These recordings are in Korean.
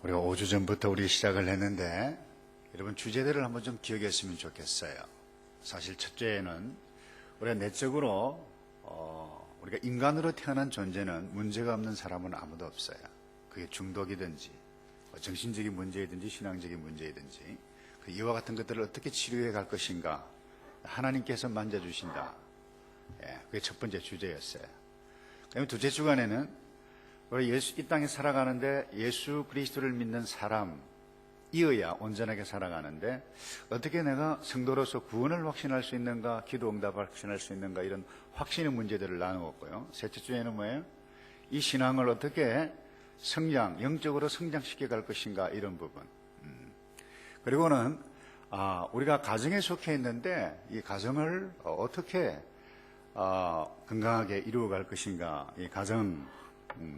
우리가 5주 전부터 우리 시작을 했는데 여러분 주제들을 한번 좀 기억했으면 좋겠어요. 사실 첫째는 우리가 내적으로 우리가 인간으로 태어난 존재는 문제가 없는 사람은 아무도 없어요. 그게 중독이든지 정신적인 문제이든지 신앙적인 문제이든지 이와 같은 것들을 어떻게 치료해 갈 것인가 하나님께서 만져주신다. 그게 첫 번째 주제였어요. 그다음에 둘째 주간에는 우리 이 땅에 살아가는데 예수 그리스도를 믿는 사람이어야 온전하게 살아가는데 어떻게 내가 성도로서 구원을 확신할 수 있는가, 기도 응답을 확신할 수 있는가, 이런 확신의 문제들을 나누었고요. 셋째 주에는 뭐예요? 이 신앙을 어떻게 영적으로 성장시켜 갈 것인가, 이런 부분. 그리고는 우리가 가정에 속해 있는데 이 가정을 어떻게 건강하게 이루어 갈 것인가, 이 가정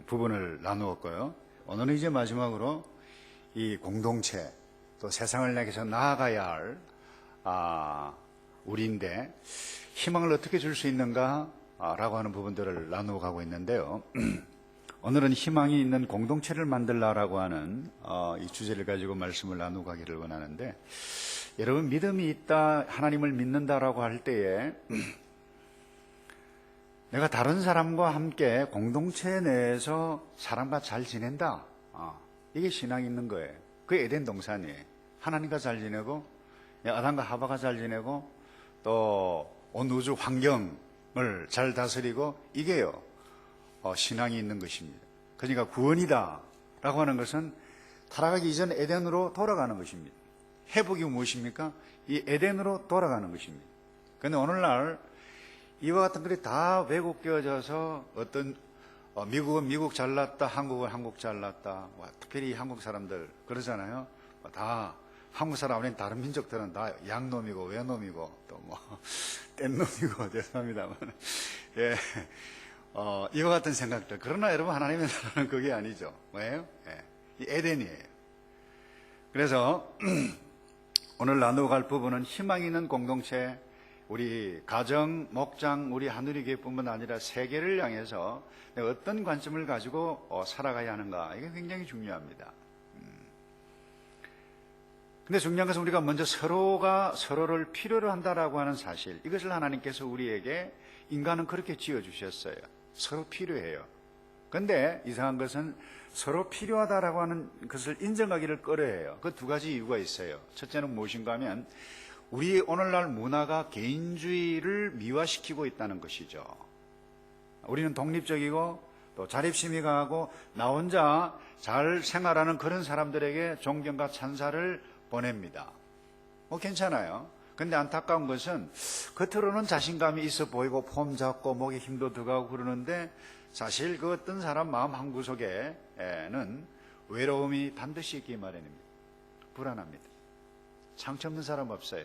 부분을 나누었고요. 오늘은 이제 마지막으로 이 공동체, 또 세상을 향해서 나아가야 할 우리인데 희망을 어떻게 줄 수 있는가 라고 하는 부분들을 나누어 가고 있는데요. 오늘은 희망이 있는 공동체를 만들라라고 하는 이 주제를 가지고 말씀을 나누어 가기를 원하는데, 여러분 믿음이 있다, 하나님을 믿는다라고 할 때에 내가 다른 사람과 함께 공동체 내에서 사람과 잘 지낸다. 이게 신앙이 있는 거예요. 그게 에덴 동산이에요. 하나님과 잘 지내고, 아담과 하와가 잘 지내고, 또 온 우주 환경을 잘 다스리고, 이게요 신앙이 있는 것입니다. 그러니까 구원이다 라고 하는 것은 타락하기 이전 에덴으로 돌아가는 것입니다. 회복이 무엇입니까? 이 에덴으로 돌아가는 것입니다. 그런데 오늘날 이와 같은 것이 다 왜곡되어져서 어떤 미국은 미국 잘났다, 한국은 한국 잘났다, 특별히 한국 사람들 그러잖아요. 다 한국 사람 아닌 다른 민족들은 다 양놈이고 외놈이고 또 뗀놈이고 죄송합니다만 이와 같은 생각들. 그러나 여러분 하나님의 나라는 그게 아니죠. 뭐예요? 이 에덴이에요. 그래서 오늘 나누어갈 부분은 희망 있는 공동체, 우리 가정, 목장, 우리 하늘이교회뿐만 아니라 세계를 향해서 내가 어떤 관점을 가지고 살아가야 하는가, 이게 굉장히 중요합니다. 근데 중요한 것은 우리가 먼저 서로가 서로를 필요로 한다라고 하는 사실, 이것을 하나님께서 우리에게, 인간은 그렇게 지어주셨어요. 서로 필요해요. 근데 이상한 것은 서로 필요하다라고 하는 것을 인정하기를 꺼려해요. 그 두 가지 이유가 있어요. 첫째는 무엇인가 하면 우리 오늘날 문화가 개인주의를 미화시키고 있다는 것이죠. 우리는 독립적이고 또 자립심이 강하고 나 혼자 잘 생활하는 그런 사람들에게 존경과 찬사를 보냅니다. 괜찮아요. 근데 안타까운 것은 겉으로는 자신감이 있어 보이고 폼 잡고 목에 힘도 들어가고 그러는데 사실 그 어떤 사람 마음 한구석에는 외로움이 반드시 있기 마련입니다. 불안합니다. 상처 없는 사람 없어요.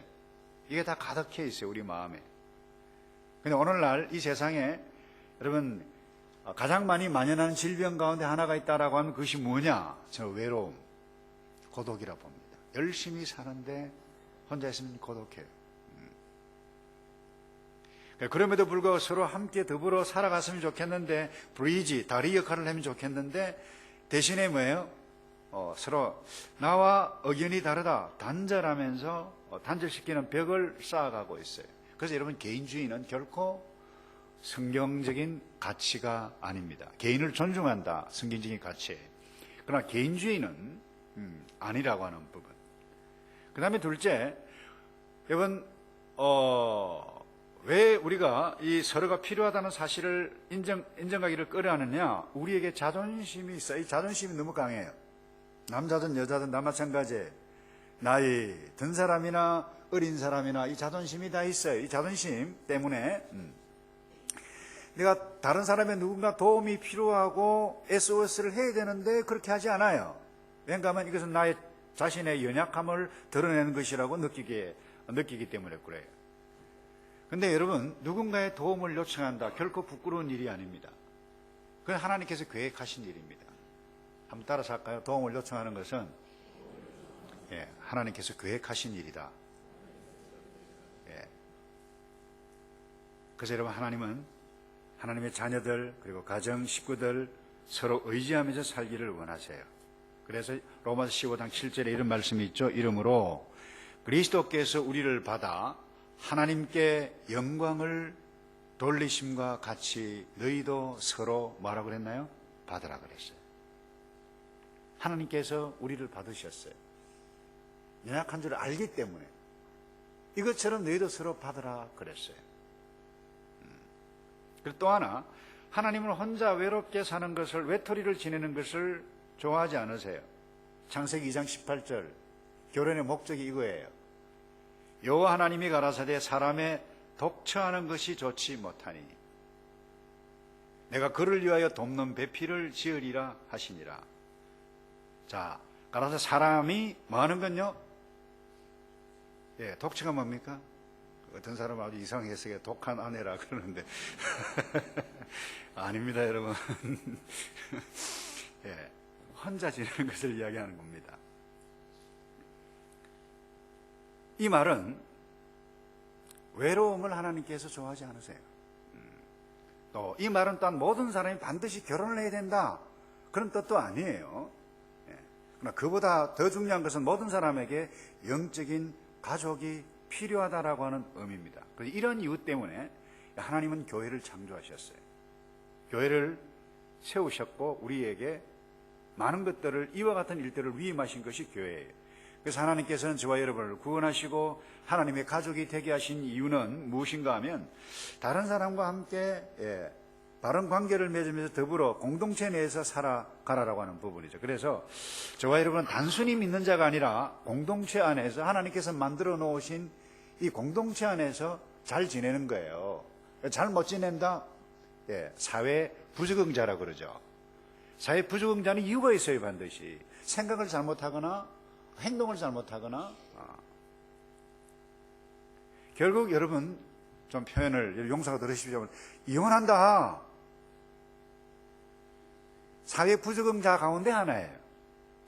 이게 다 가득해 있어요, 우리 마음에. 근데 오늘날 이 세상에 여러분 가장 많이 만연하는 질병 가운데 하나가 있다라고 하면 그것이 뭐냐? 저 외로움, 고독이라 봅니다. 열심히 사는데 혼자 있으면 고독해요. 그럼에도 불구하고 서로 함께 더불어 살아갔으면 좋겠는데, 브리지, 다리 역할을 하면 좋겠는데, 대신에 뭐예요? 서로 나와 의견이 다르다, 단절하면서 단절시키는 벽을 쌓아가고 있어요. 그래서 여러분 개인주의는 결코 성경적인 가치가 아닙니다. 개인을 존중한다, 성경적인 가치예요. 그러나 개인주의는 아니라고 하는 부분. 그 다음에 둘째, 여러분 왜 우리가 이 서로가 필요하다는 사실을 인정하기를 꺼려하느냐? 우리에게 자존심이 있어요. 이 자존심이 너무 강해요. 남자든 여자든 다 마찬가지예요. 나이 든 사람이나 어린 사람이나 이 자존심이 다 있어요. 이 자존심 때문에 내가 다른 사람의 누군가 도움이 필요하고 SOS를 해야 되는데 그렇게 하지 않아요. 왜냐하면 이것은 나의 자신의 연약함을 드러내는 것이라고 느끼기 때문에 그래요. 근데 여러분, 누군가의 도움을 요청한다, 결코 부끄러운 일이 아닙니다. 그건 하나님께서 계획하신 일입니다. 한번 따라서 할까요? 도움을 요청하는 것은 하나님께서 계획하신 일이다. 그래서 여러분, 하나님은 하나님의 자녀들, 그리고 가정, 식구들 서로 의지하면서 살기를 원하세요. 그래서 로마서 15장 7절에 이런 말씀이 있죠. 이러므로 그리스도께서 우리를 받아 하나님께 영광을 돌리심과 같이 너희도 서로 뭐라고 그랬나요? 받으라 그랬어요. 하나님께서 우리를 받으셨어요. 연약한 줄 알기 때문에 이것처럼 너희도 서로 받으라 그랬어요. 그리고 또 하나, 하나님은 혼자 외롭게 사는 것을, 외톨이를 지내는 것을 좋아하지 않으세요. 창세기 2장 18절, 결혼의 목적이 이거예요. 여호와 하나님이 가라사대 사람의 독처하는 것이 좋지 못하니 내가 그를 위하여 돕는 배필을 지으리라 하시니라. 자, 가라사대 사람이 뭐 하는 건요? 예, 독처가 뭡니까? 어떤 사람은 아주 이상하게 해석해 독한 아내라 그러는데 아닙니다, 여러분. 예, 혼자 지내는 것을 이야기하는 겁니다. 이 말은 외로움을 하나님께서 좋아하지 않으세요. 또 이 말은 또한 모든 사람이 반드시 결혼을 해야 된다, 그런 뜻도 아니에요. 예, 그러나 그보다 더 중요한 것은 모든 사람에게 영적인 가족이 필요하다라고 하는 의미입니다. 그래서 이런 이유 때문에 하나님은 교회를 창조하셨어요. 교회를 세우셨고 우리에게 많은 것들을, 이와 같은 일들을 위임하신 것이 교회예요. 그래서 하나님께서는 저와 여러분을 구원하시고 하나님의 가족이 되게 하신 이유는 무엇인가 하면 다른 사람과 함께 바른 관계를 맺으면서 더불어 공동체 내에서 살아가라라고 하는 부분이죠. 그래서 저와 여러분은 단순히 믿는 자가 아니라 공동체 안에서 하나님께서 만들어 놓으신 이 공동체 안에서 잘 지내는 거예요. 잘 못 지낸다? 사회 부적응자라고 그러죠. 사회 부적응자는 이유가 있어요. 반드시 생각을 잘못하거나 행동을 잘못하거나. 결국 여러분, 좀 표현을 용서가 들으십시오. 이혼한다, 사회 부적응자 가운데 하나예요.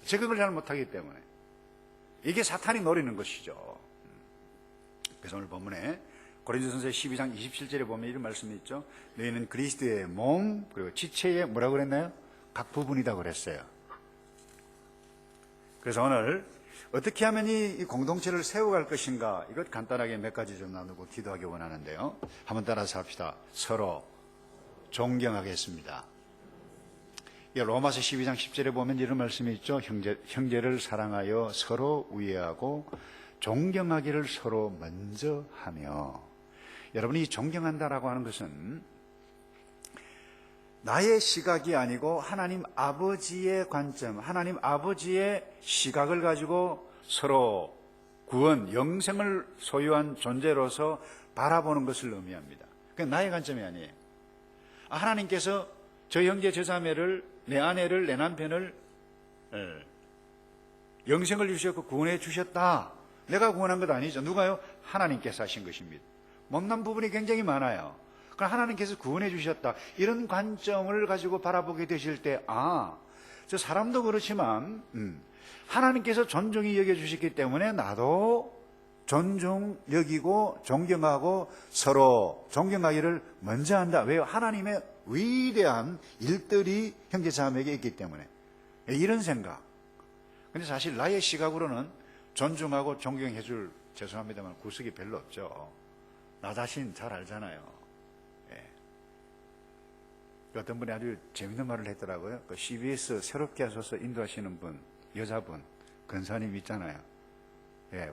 적응을 잘 못하기 때문에. 이게 사탄이 노리는 것이죠. 그래서 오늘 본문에 고린도전서 12장 27절에 보면 이런 말씀이 있죠. 너희는 그리스도의 몸, 그리고 지체의 뭐라고 그랬나요? 각 부분이다 그랬어요. 그래서 오늘 어떻게 하면 이 공동체를 세워갈 것인가, 이것 간단하게 몇 가지 좀 나누고 기도하기 원하는데요. 한번 따라서 합시다. 서로 존경하겠습니다. 로마서 12장 10절에 보면 이런 말씀이 있죠. 형제를 사랑하여 서로 우애하고 존경하기를 서로 먼저 하며. 여러분이 이 존경한다라고 하는 것은 나의 시각이 아니고 하나님 아버지의 관점, 하나님 아버지의 시각을 가지고 서로 구원, 영생을 소유한 존재로서 바라보는 것을 의미합니다. 그게 나의 관점이 아니에요. 하나님께서 저 형제, 저 자매를, 내 아내를, 내 남편을 영생을 주셨고 구원해 주셨다. 내가 구원한 것 아니죠. 누가요? 하나님께서 하신 것입니다. 못난 부분이 굉장히 많아요. 그럼 하나님께서 구원해 주셨다, 이런 관점을 가지고 바라보게 되실 때, 저 사람도 그렇지만 하나님께서 존중히 여겨주셨기 때문에 나도 존중 여기고 존경하고 서로 존경하기를 먼저 한다. 왜요? 하나님의 위대한 일들이 형제자매에게 있기 때문에. 이런 생각. 근데 사실 나의 시각으로는 존중하고 존경해 줄, 죄송합니다만 구석이 별로 없죠. 나 자신 잘 알잖아요. 어떤 분이 아주 재밌는 말을 했더라고요. 그 CBS 새롭게 하셔서 인도하시는 분, 여자분, 근사님 있잖아요.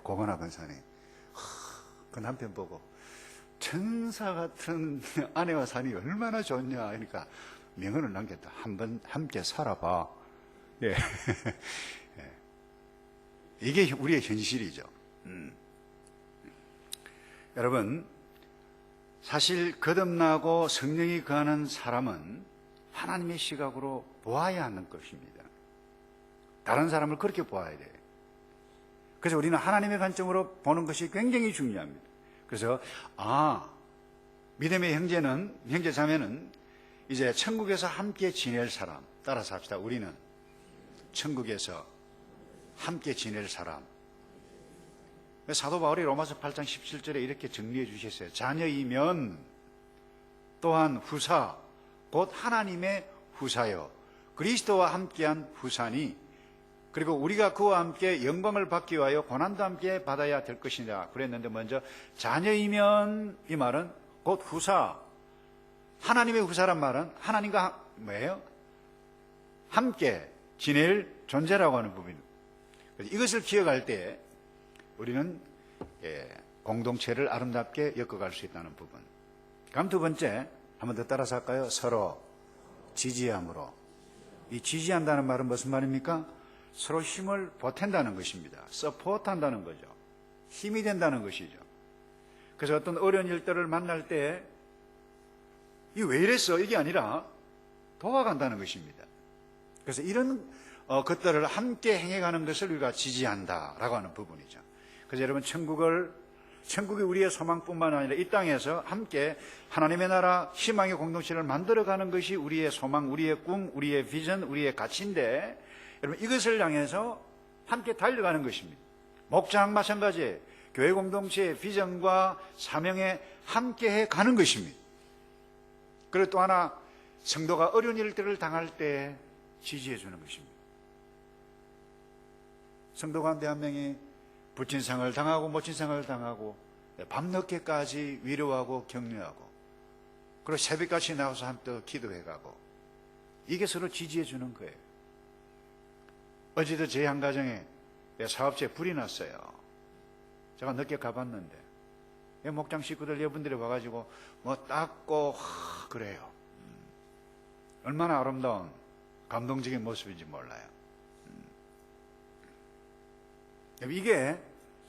고건아 근사님. 그 남편 보고 천사 같은 아내와 사니 얼마나 좋냐. 그러니까 명언을 남겼다. 한번 함께 살아봐. 이게 우리의 현실이죠. 여러분, 사실 거듭나고 성령이 거하는 사람은 하나님의 시각으로 보아야 하는 것입니다. 다른 사람을 그렇게 보아야 돼요. 그래서 우리는 하나님의 관점으로 보는 것이 굉장히 중요합니다. 그래서 믿음의 형제 자매는 이제 천국에서 함께 지낼 사람. 따라서 합시다. 우리는 천국에서 함께 지낼 사람. 사도 바울이 로마서 8장 17절에 이렇게 정리해 주셨어요. 자녀이면 또한 후사, 곧 하나님의 후사요 그리스도와 함께한 후사니 그리고 우리가 그와 함께 영광을 받기 위하여 고난도 함께 받아야 될 것이라 그랬는데, 먼저 자녀이면, 이 말은 곧 후사, 하나님의 후사란 말은 하나님과 뭐예요? 함께 지낼 존재라고 하는 부분입니다. 이것을 기억할 때 우리는 공동체를 아름답게 엮어갈 수 있다는 부분. 그럼 두 번째, 한 번 더 따라서 할까요? 서로 지지함으로. 이 지지한다는 말은 무슨 말입니까? 서로 힘을 보탠다는 것입니다. 서포트한다는 거죠. 힘이 된다는 것이죠. 그래서 어떤 어려운 일들을 만날 때 이 왜 이랬어? 이게 아니라 도와간다는 것입니다. 그래서 이런 것들을 함께 행해가는 것을 우리가 지지한다라고 하는 부분이죠. 그래서 여러분, 천국이 우리의 소망뿐만 아니라 이 땅에서 함께 하나님의 나라 희망의 공동체를 만들어가는 것이 우리의 소망, 우리의 꿈, 우리의 비전, 우리의 가치인데, 여러분, 이것을 향해서 함께 달려가는 것입니다. 목장 마찬가지, 교회 공동체의 비전과 사명에 함께해 가는 것입니다. 그리고 또 하나, 성도가 어려운 일들을 당할 때 지지해 주는 것입니다. 성도 가운데 한 명이 불친상을 당하고 모친상을 당하고 밤늦게까지 위로하고 격려하고, 그리고 새벽같이 나와서 함께 기도해가고, 이게 서로 지지해 주는 거예요. 어제도 저희 한 가정에 사업체에 불이 났어요. 제가 늦게 가봤는데 목장 식구들 여러분들이 와가지고 뭐 닦고 그래요. 얼마나 아름다운 감동적인 모습인지 몰라요. 이게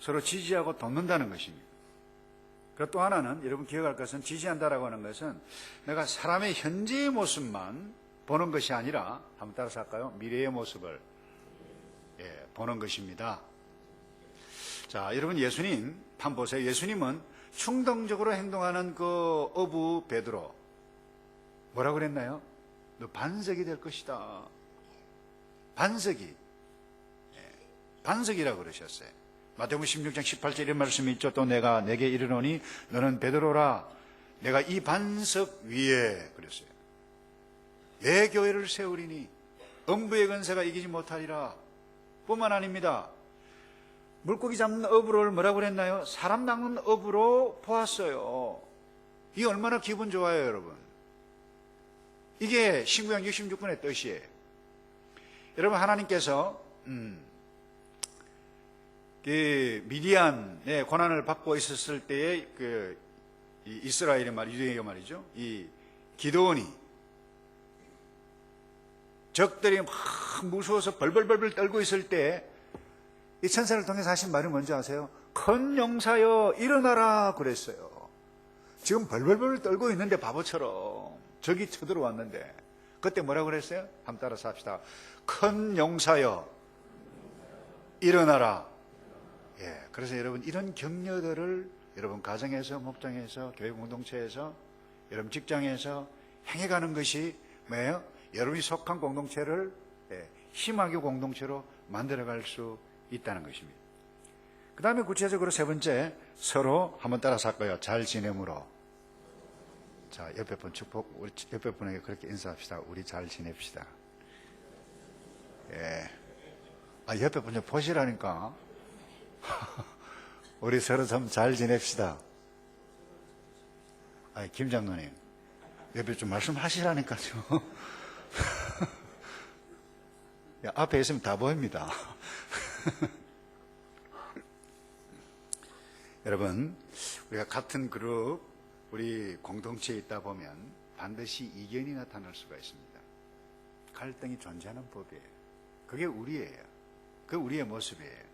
서로 지지하고 돕는다는 것입니다. 그리고 또 하나는, 여러분 기억할 것은, 지지한다라고 하는 것은 내가 사람의 현재의 모습만 보는 것이 아니라, 한번 따라서 할까요? 미래의 모습을 보는 것입니다. 자, 여러분, 예수님 한번 보세요. 예수님은 충동적으로 행동하는 그 어부 베드로, 뭐라고 그랬나요? 너 반석이 될 것이다. 반석이라고 그러셨어요. 마태복음 16장 18절 이런 말씀이 있죠. 또 내가 내게 이르노니 너는 베드로라. 내가 이 반석 위에, 그랬어요. 내 교회를 세우리니 음부의 권세가 이기지 못하리라. 뿐만 아닙니다. 물고기 잡는 어부를 뭐라고 그랬나요? 사람 낚는 어부로 보았어요. 이게 얼마나 기분 좋아요, 여러분. 이게 신구약 66권의 뜻이에요. 여러분, 하나님께서 그 미디안의 고난을 받고 있었을 때에 그 이스라엘의 유대인의 말이죠. 이 기드온이 적들이 막 무서워서 벌벌벌벌 떨고 있을 때 이 천사를 통해서 하신 말이 뭔지 아세요? 큰 용사여 일어나라 그랬어요. 지금 벌벌벌 떨고 있는데 바보처럼 적이 쳐들어왔는데, 그때 뭐라고 그랬어요? 한번 따라서 합시다. 큰 용사여 일어나라. 예, 그래서 여러분, 이런 격려들을 여러분 가정에서, 목장에서, 교회 공동체에서, 여러분 직장에서 행해가는 것이 뭐예요? 여러분이 속한 공동체를 희망의 공동체로 만들어갈 수 있다는 것입니다. 그 다음에 구체적으로 세 번째, 서로 한번 따라서 할까요? 잘 지내므로. 자, 옆에 분 축복, 우리 옆에 분에게 그렇게 인사합시다. 우리 잘 지냅시다. 예. 옆에 분 좀 보시라니까. 우리 서로 좀 잘 지냅시다. 김 장로님, 옆에 좀 말씀하시라니까요. 앞에 있으면 다 보입니다. 여러분, 우리가 같은 그룹, 우리 공동체에 있다 보면 반드시 이견이 나타날 수가 있습니다. 갈등이 존재하는 법이에요. 그게 우리예요. 그게 우리의 모습이에요.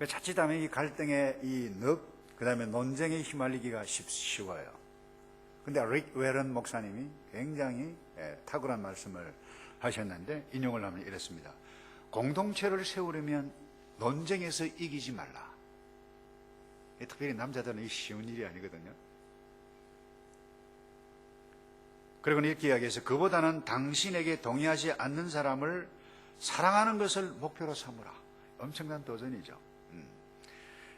자칫하면 이 갈등의 그 다음에 논쟁에 휘말리기가 쉬워요. 근데 릭 웨런 목사님이 굉장히 탁월한 말씀을 하셨는데, 인용을 하면 이랬습니다. 공동체를 세우려면 논쟁에서 이기지 말라. 특별히 남자들은 쉬운 일이 아니거든요. 그리고 이렇게 이야기해서, 그보다는 당신에게 동의하지 않는 사람을 사랑하는 것을 목표로 삼으라. 엄청난 도전이죠.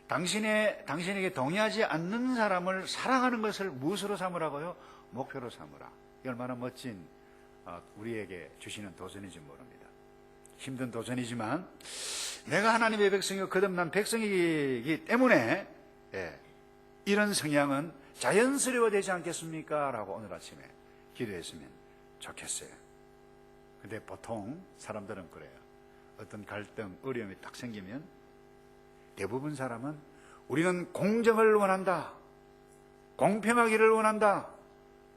당신에게 동의하지 않는 사람을 사랑하는 것을 무엇으로 삼으라고요? 목표로 삼으라. 이 얼마나 멋진 우리에게 주시는 도전인지 모릅니다. 힘든 도전이지만 내가 하나님의 백성이고 거듭난 백성이기 때문에 이런 성향은 자연스러워되지 않겠습니까? 라고 오늘 아침에 기도했으면 좋겠어요. 근데 보통 사람들은 그래요. 어떤 갈등, 어려움이 딱 생기면 대부분 사람은 우리는 공정을 원한다, 공평하기를 원한다,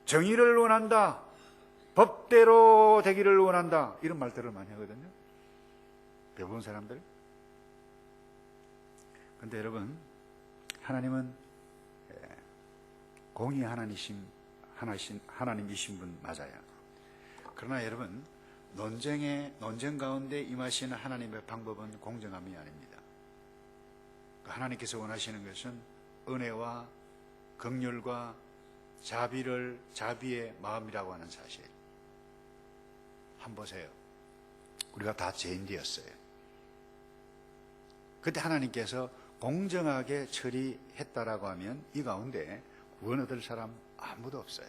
정의를 원한다, 법대로 되기를 원한다, 이런 말들을 많이 하거든요. 대부분 사람들. 근데 여러분, 하나님은 공의 하나님이신 분 맞아요. 그러나 여러분, 논쟁 가운데 임하시는 하나님의 방법은 공정함이 아닙니다. 하나님께서 원하시는 것은 은혜와 긍휼과 자비의 마음이라고 하는 사실. 한번 보세요. 우리가 다 죄인되었어요. 그때 하나님께서 공정하게 처리했다라고 하면 이 가운데 구원 얻을 사람 아무도 없어요.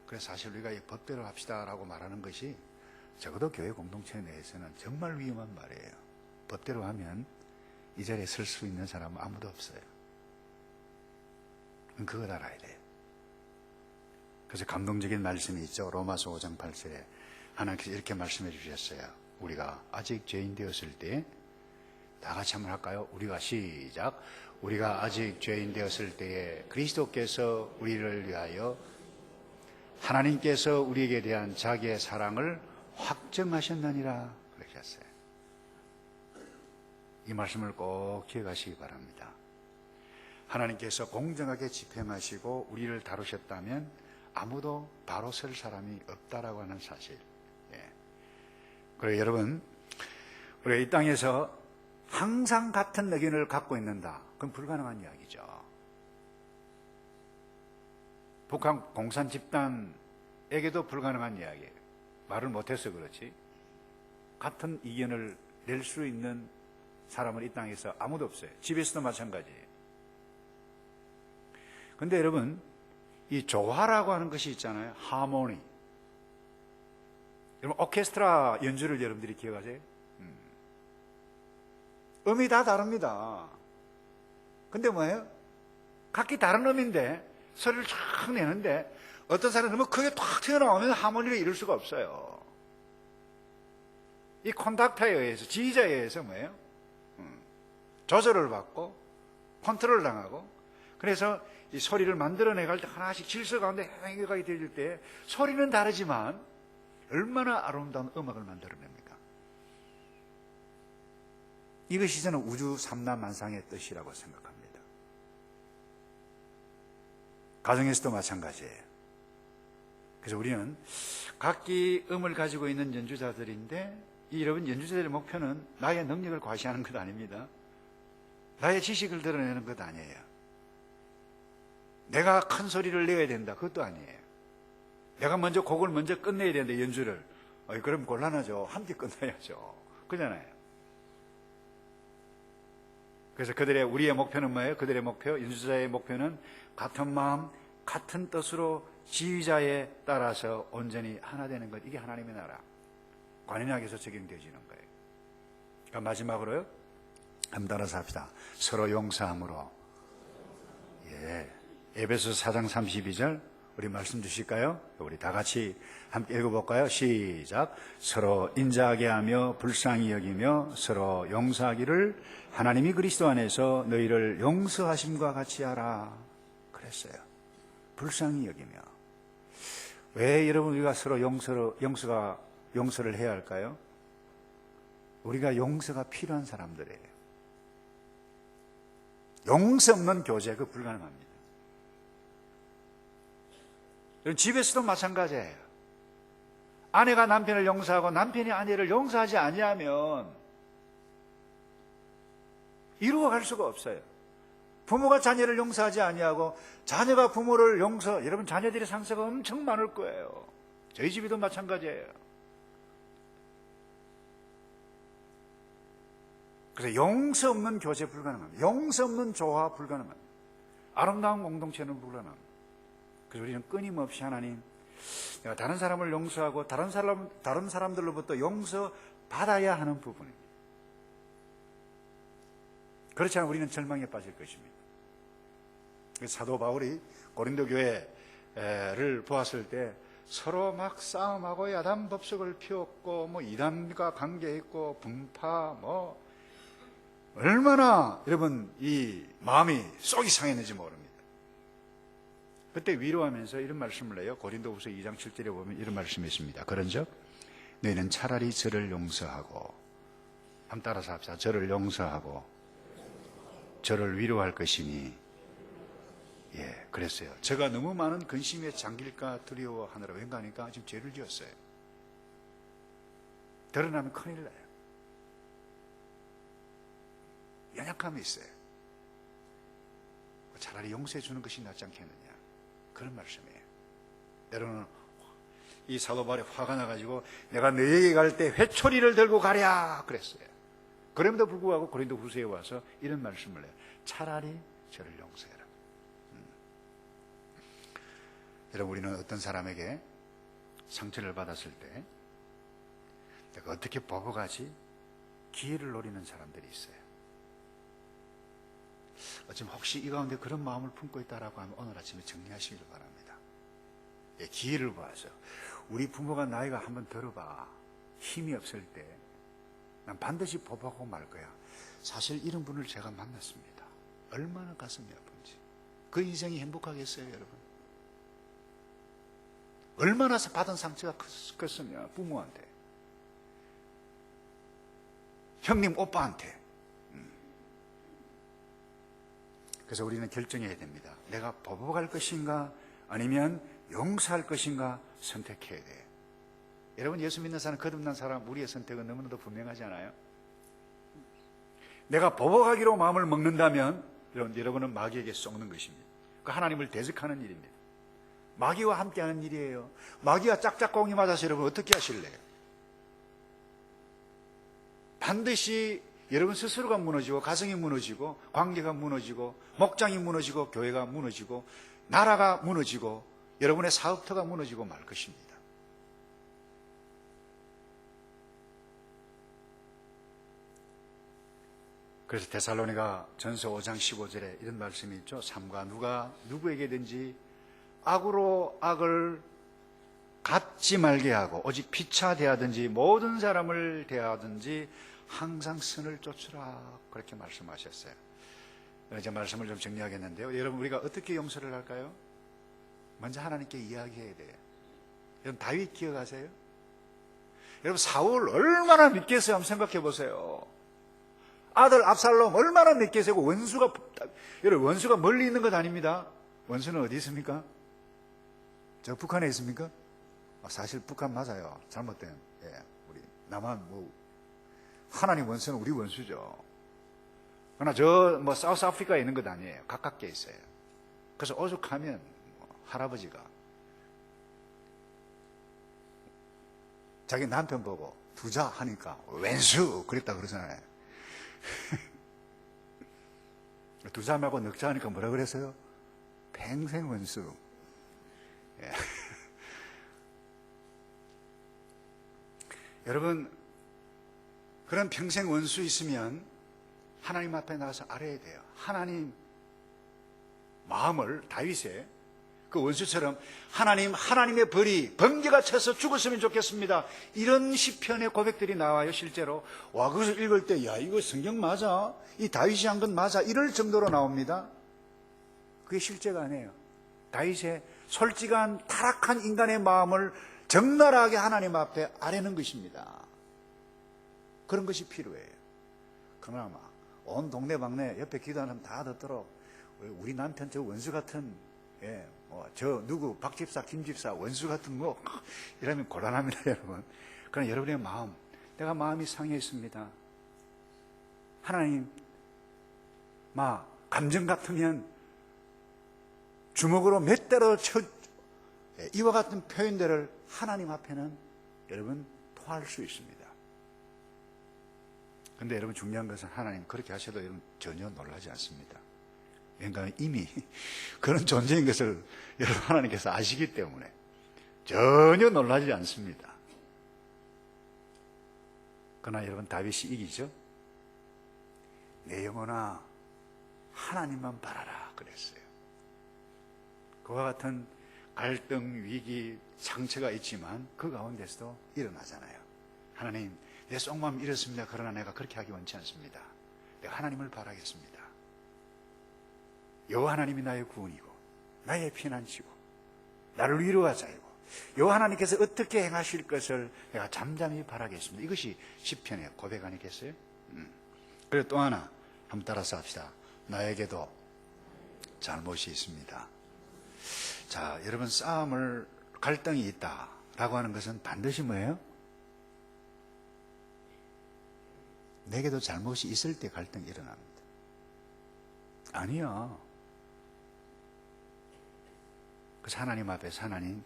그래서 사실 우리가 이 법대로 합시다라고 말하는 것이 적어도 교회 공동체 내에서는 정말 위험한 말이에요. 법대로 하면 이 자리에 설 수 있는 사람은 아무도 없어요. 그걸 알아야 돼요. 그래서 감동적인 말씀이 있죠. 로마서 5장 8절에 하나님께서 이렇게 말씀해 주셨어요. 우리가 아직 죄인 되었을 때, 다 같이 한번 할까요? 우리가 시작. 우리가 아직 죄인 되었을 때에 그리스도께서 우리를 위하여 하나님께서 우리에게 대한 자기의 사랑을 확정하셨느니라 그러셨어요. 이 말씀을 꼭 기억하시기 바랍니다. 하나님께서 공정하게 집행하시고 우리를 다루셨다면 아무도 바로 설 사람이 없다라고 하는 사실. 그리고 여러분, 우리가 이 땅에서 항상 같은 의견을 갖고 있는다. 그건 불가능한 이야기죠. 북한 공산 집단에게도 불가능한 이야기예요. 말을 못해서 그렇지. 같은 의견을 낼 수 있는 사람은 이 땅에서 아무도 없어요. 집에서도 마찬가지예요. 근데 여러분, 이 조화라고 하는 것이 있잖아요. 하모니. 여러분, 오케스트라 연주를 여러분들이 기억하세요? 음이 다 다릅니다. 근데 뭐예요? 각기 다른 음인데 소리를 쫙 내는데 어떤 사람은 너무 크게 탁 튀어나오면 하모니를 이룰 수가 없어요. 이 콘닥터에 의해서, 지휘자에 의해서 뭐예요? 조절을 받고 컨트롤 당하고, 그래서 이 소리를 만들어내갈 때 하나씩 질서 가운데 행해가게 될 때 소리는 다르지만 얼마나 아름다운 음악을 만들어냅니까? 이것이 저는 우주 삼라만상의 뜻이라고 생각합니다. 가정에서도 마찬가지예요. 그래서 우리는 각기 음을 가지고 있는 연주자들인데, 여러분, 연주자들의 목표는 나의 능력을 과시하는 것 아닙니다. 나의 지식을 드러내는 것 아니에요. 내가 큰 소리를 내야 된다, 그것도 아니에요. 내가 먼저 곡을 먼저 끝내야 되는데 연주를, 그럼 곤란하죠. 함께 끝내야죠. 그잖아요. 그래서 우리의 목표는 뭐예요? 그들의 목표, 연주자의 목표는 같은 마음, 같은 뜻으로 지휘자에 따라서 온전히 하나 되는 것. 이게 하나님의 나라. 관인학에서 적용되어지는 거예요. 그러니까 마지막으로요, 한번 따라서 합시다. 서로 용서함으로. 에베소서 4장 32절 우리 말씀 주실까요? 우리 다 같이 함께 읽어볼까요? 시작. 서로 인자하게 하며 불쌍히 여기며 서로 용서하기를 하나님이 그리스도 안에서 너희를 용서하심과 같이 하라 그랬어요. 불쌍히 여기며. 왜 여러분 우리가 서로 용서를 해야 할까요? 우리가 용서가 필요한 사람들이에요. 용서 없는 교제, 그 불가능합니다. 집에서도 마찬가지예요. 아내가 남편을 용서하고 남편이 아내를 용서하지 아니하면 이루어갈 수가 없어요. 부모가 자녀를 용서하지 아니하고 자녀가 부모를 여러분, 자녀들의 상처가 엄청 많을 거예요. 저희 집에도 마찬가지예요. 그래서 용서 없는 교제 불가능합니다. 용서 없는 조화 불가능합니다. 아름다운 공동체는 불가능합니다. 그래서 우리는 끊임없이 하나님, 내가 다른 사람을 용서하고 다른 사람들로부터 용서 받아야 하는 부분입니다. 그렇지 않으면 우리는 절망에 빠질 것입니다. 사도 바울이 고린도 교회를 보았을 때 서로 막 싸움하고 야단 법석을 피웠고 뭐 이단과 관계했고 분파 뭐 얼마나 여러분 이 마음이 쏙이 상했는지 모릅니다. 그때 위로하면서 이런 말씀을 해요. 고린도후서 2장 7절에 보면 이런 말씀이 있습니다. 그런즉 너희는 차라리 저를 용서하고, 한번 따라서 합시다. 저를 용서하고 저를 위로할 것이니. 예, 그랬어요. 제가 너무 많은 근심에 잠길까 두려워하느라 왠가하니까 지금 죄를 지었어요. 드러나면 큰일 나요. 연약함이 있어요. 차라리 용서해 주는 것이 낫지 않겠느냐, 그런 말씀이에요. 여러분, 이 사도 바울이 화가 나가지고 내가 너에게 갈 때 회초리를 들고 가랴 그랬어요. 그럼에도 불구하고 고린도 후서에 와서 이런 말씀을 해요. 차라리 저를 용서해라. 여러분, 우리는 어떤 사람에게 상처를 받았을 때 내가 어떻게 버거가지 기회를 노리는 사람들이 있어요. 지금 혹시 이 가운데 그런 마음을 품고 있다라고 하면 오늘 아침에 정리하시길 바랍니다. 예, 기회를 봐서 우리 부모가 나이가 한번 들어봐 힘이 없을 때 난 반드시 보복하고 말 거야. 사실 이런 분을 제가 만났습니다. 얼마나 가슴이 아픈지. 그 인생이 행복하겠어요, 여러분? 얼마나 받은 상처가 컸으면 부모한테, 형님 오빠한테. 그래서 우리는 결정해야 됩니다. 내가 보복할 것인가 아니면 용서할 것인가 선택해야 돼요. 여러분, 예수 믿는 사람, 거듭난 사람, 우리의 선택은 너무나도 분명하지 않아요? 내가 보복하기로 마음을 먹는다면 여러분은 마귀에게 속는 것입니다. 그 하나님을 대적하는 일입니다. 마귀와 함께하는 일이에요. 마귀와 짝짝꿍이 맞아서 여러분 어떻게 하실래요? 반드시 여러분 스스로가 무너지고, 가정이 무너지고, 관계가 무너지고, 목장이 무너지고, 교회가 무너지고, 나라가 무너지고, 여러분의 사업터가 무너지고 말 것입니다. 그래서 데살로니가 전서 5장 15절에 이런 말씀이 있죠. 삼가 누가 누구에게든지 악으로 악을 갚지 말게 하고 오직 피차 대하든지 모든 사람을 대하든지 항상 선을 쫓으라, 그렇게 말씀하셨어요. 이제 말씀을 좀 정리하겠는데요. 여러분, 우리가 어떻게 용서를 할까요? 먼저 하나님께 이야기해야 돼요. 여러분, 다윗 기억하세요? 여러분, 사울 얼마나 믿겠어요? 한번 생각해 보세요. 아들 압살롬 얼마나 믿겠어요? 여러분, 원수가 멀리 있는 것 아닙니다. 원수는 어디 있습니까? 저 북한에 있습니까? 사실 북한 맞아요. 잘못된. 예, 우리 남한 하나님 원수는 우리 원수죠. 그러나 사우스 아프리카에 있는 것 아니에요. 가깝게 있어요. 그래서 오죽하면 할아버지가 자기 남편 보고 두자 하니까 왼수 그랬다 그러잖아요. 두자 말고 넉자 하니까 뭐라 그랬어요? 평생 원수. 예. 여러분, 그런 평생 원수 있으면 하나님 앞에 나가서 알아야 돼요. 하나님 마음을, 다윗의 그 원수처럼 하나님의 벌이 번개가 쳐서 죽었으면 좋겠습니다. 이런 시편의 고백들이 나와요, 실제로. 와, 그것을 읽을 때, 야, 이거 성경 맞아? 이 다윗이 한 건 맞아? 이럴 정도로 나옵니다. 그게 실제가 아니에요. 다윗의 솔직한 타락한 인간의 마음을 적나라하게 하나님 앞에 아뢰는 것입니다. 그런 것이 필요해요. 그러나 온 동네방네 옆에 기도하는 사람 다 듣도록 우리 남편 저 원수 같은, 예, 저 누구 박 집사 김 집사 원수 같은 이러면 곤란합니다, 여러분. 그러나 여러분의 마음, 내가 마음이 상해 있습니다. 하나님, 감정 같으면 주먹으로 몇 대로 쳐, 이와 같은 표현들을 하나님 앞에는 여러분 토할 수 있습니다. 근데 여러분, 중요한 것은 하나님 그렇게 하셔도 여러분 전혀 놀라지 않습니다. 왜냐하면 이미 그런 존재인 것을 여러분 하나님께서 아시기 때문에 전혀 놀라지 않습니다. 그러나 여러분 다윗이 이기죠. 내 영혼아 하나님만 바라라 그랬어요. 그와 같은 갈등, 위기, 상처가 있지만 그 가운데서도 일어나잖아요. 하나님, 내 속마음 이렇습니다. 그러나 내가 그렇게 하기 원치 않습니다. 내가 하나님을 바라겠습니다. 여호와 하나님이 나의 구원이고 나의 피난처고 나를 위로하자이고 여호와 하나님께서 어떻게 행하실 것을 내가 잠잠히 바라겠습니다. 이것이 시편의 고백 아니겠어요? 그리고 또 하나 한번 따라서 합시다. 나에게도 잘못이 있습니다. 자, 여러분, 싸움을 갈등이 있다라고 하는 것은 반드시 뭐예요? 내게도 잘못이 있을 때 갈등이 일어납니다. 아니요. 그래서 하나님 앞에서 하나님,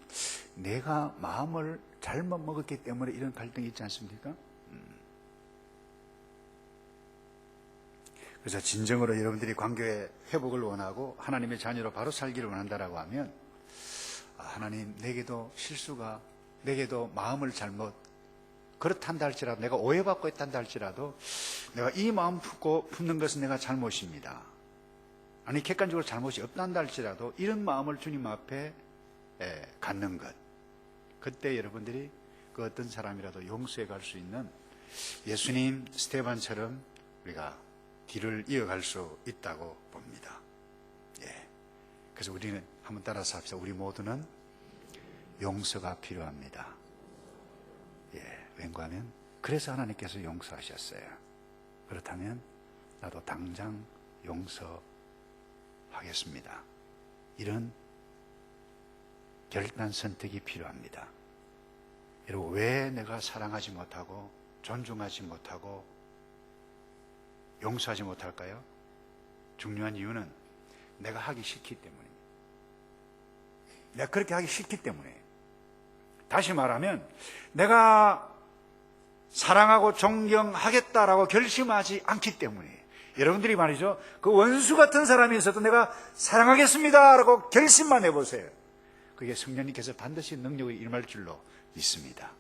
내가 마음을 잘못 먹었기 때문에 이런 갈등이 있지 않습니까? 그래서 진정으로 여러분들이 관계의 회복을 원하고 하나님의 자녀로 바로 살기를 원한다라고 하면, 하나님, 내게도 실수가, 내게도 마음을 잘못, 그렇단다 할지라도, 내가 오해받고 있단다 할지라도, 내가 이 마음 품는 것은 내가 잘못입니다. 아니, 객관적으로 잘못이 없단다 할지라도, 이런 마음을 주님 앞에 갖는 것. 그때 여러분들이 그 어떤 사람이라도 용서해 갈 수 있는 예수님 스테반처럼 우리가 길을 이어갈 수 있다고 봅니다. 예. 그래서 우리는 한번 따라서 합시다. 우리 모두는 용서가 필요합니다. 예. 왠가 하면 그래서 하나님께서 용서하셨어요. 그렇다면 나도 당장 용서하겠습니다. 이런 결단 선택이 필요합니다. 여러분, 왜 내가 사랑하지 못하고 존중하지 못하고 용서하지 못할까요? 중요한 이유는 내가 하기 싫기 때문입니다. 내가 그렇게 하기 싫기 때문에. 다시 말하면 내가 사랑하고 존경하겠다라고 결심하지 않기 때문에. 여러분들이 말이죠, 그 원수 같은 사람이 있어도 내가 사랑하겠습니다라고 결심만 해보세요. 그게 성령님께서 반드시 능력을 임할 줄로 믿습니다.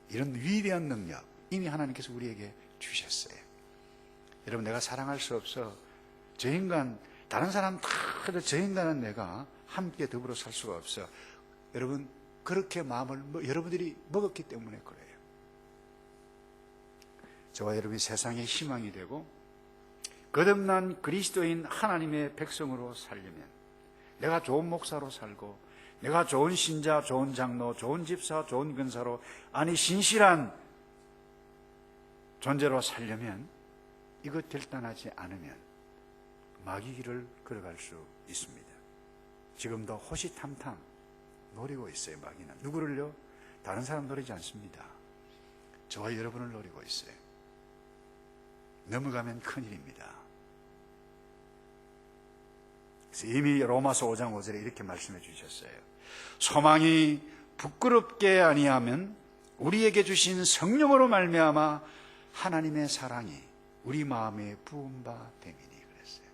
이런 위대한 능력 이미 하나님께서 우리에게 주셨어요. 여러분, 내가 사랑할 수 없어. 저 인간, 다른 사람 다 저 인간은 내가 함께 더불어 살 수가 없어. 여러분, 그렇게 마음을 여러분들이 먹었기 때문에 그래요. 저와 여러분이 세상의 희망이 되고 거듭난 그리스도인 하나님의 백성으로 살려면, 내가 좋은 목사로 살고 내가 좋은 신자, 좋은 장로, 좋은 집사, 좋은 근사로, 아니 신실한 존재로 살려면 이것 결단하지 않으면 마귀 길을 걸어갈 수 있습니다. 지금도 호시탐탐 노리고 있어요. 마귀는 누구를요? 다른 사람 노리지 않습니다. 저와 여러분을 노리고 있어요. 넘어가면 큰일입니다. 그래서 이미 로마서 5장 5절에 이렇게 말씀해 주셨어요. 소망이 부끄럽게 아니하면 우리에게 주신 성령으로 말미암아 하나님의 사랑이 우리 마음에 부은 바 됨이니 그랬어요.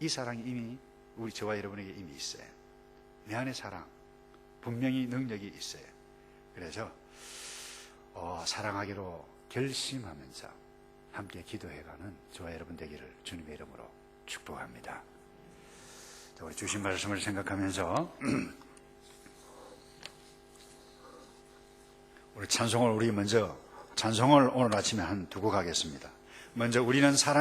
이 사랑이 이미 저와 여러분에게 이미 있어요. 내 안에 사랑, 분명히 능력이 있어요. 그래서 사랑하기로 결심하면서 함께 기도해가는 저와 여러분 되기를 주님의 이름으로 축복합니다. 우리 주신 말씀을 생각하면서 우리 찬송을 먼저 찬송을 오늘 아침에 한 두고 가겠습니다. 먼저 우리는 사랑